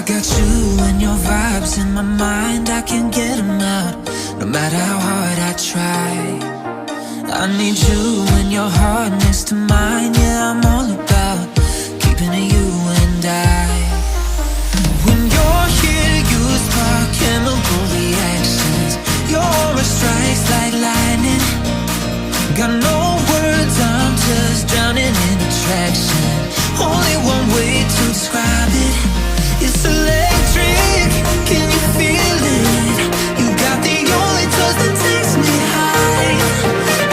got you and your vibes in my mind, I can't get them out, no matter how hard I try. I need you and your heart next to mine, yeah, I'm all about keeping it you and I. When you're here, you spark chemical reactions. Your aura strikes like lightning. Got no words, I'm just drowning in attraction. Only one way to describe it. It's electric, can you feel it? You got the only touch that takes me high.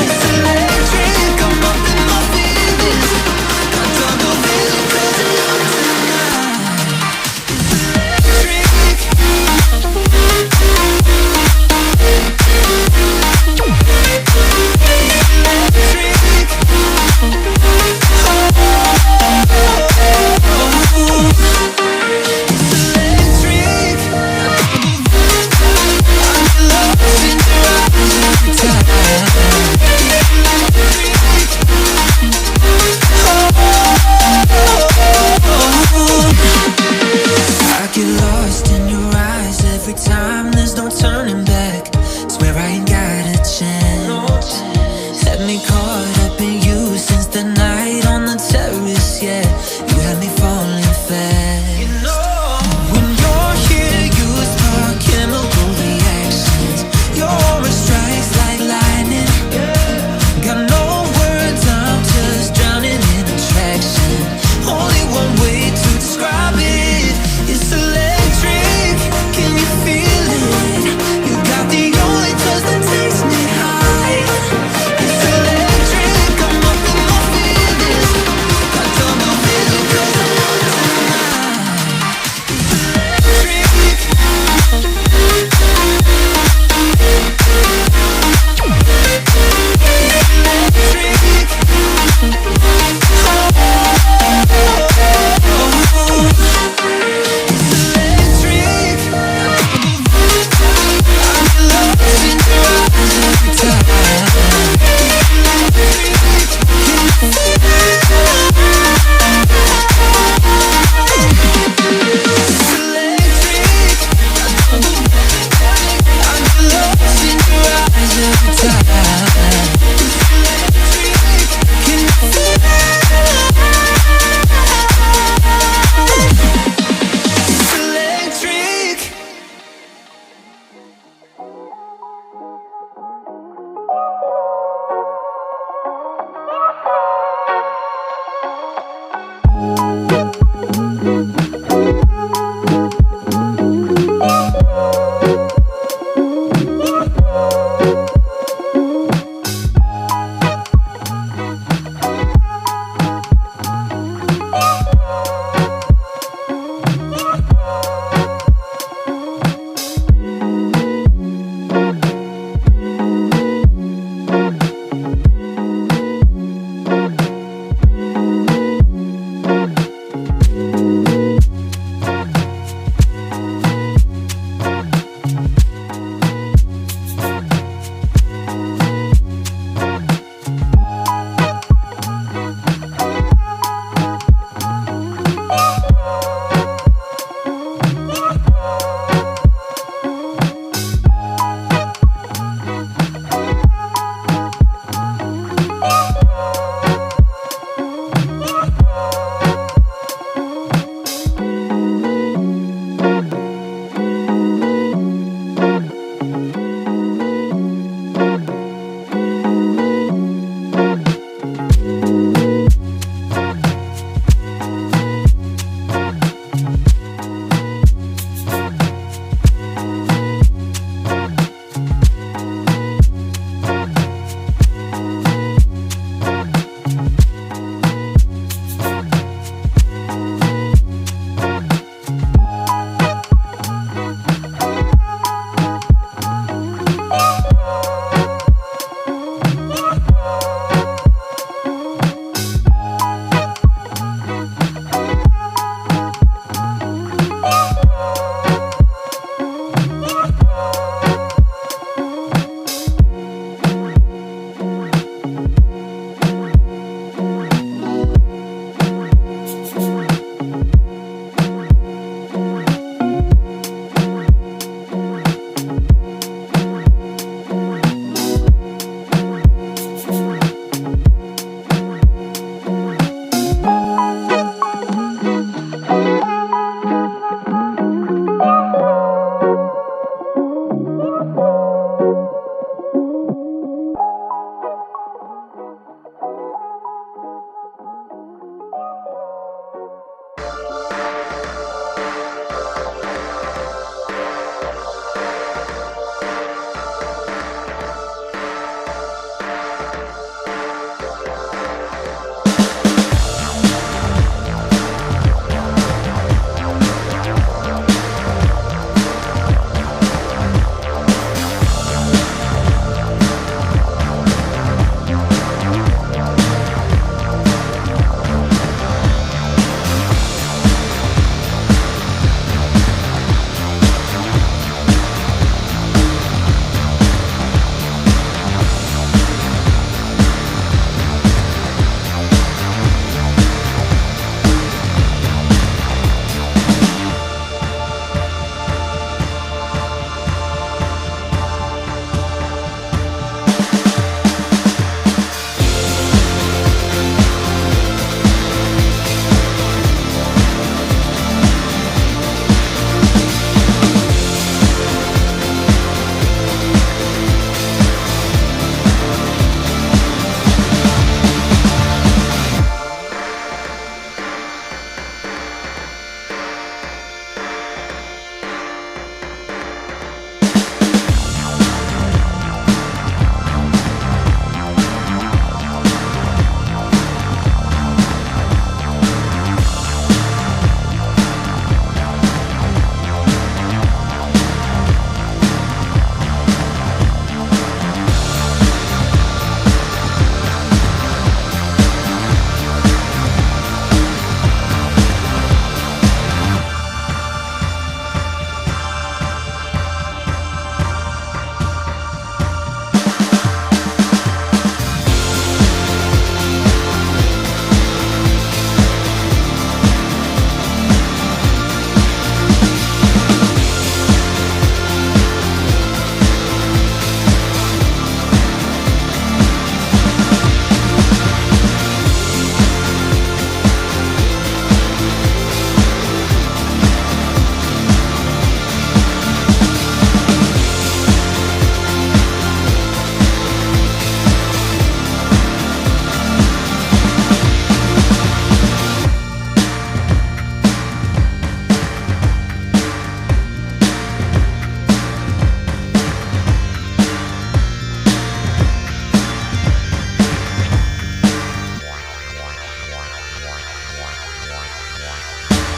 It's electric, I'm up in my feelings. Got double vision 'cause I love tonight. It's electric. I get lost in your eyes every time, there's no turning back. Swear I ain't got a chance. Let me call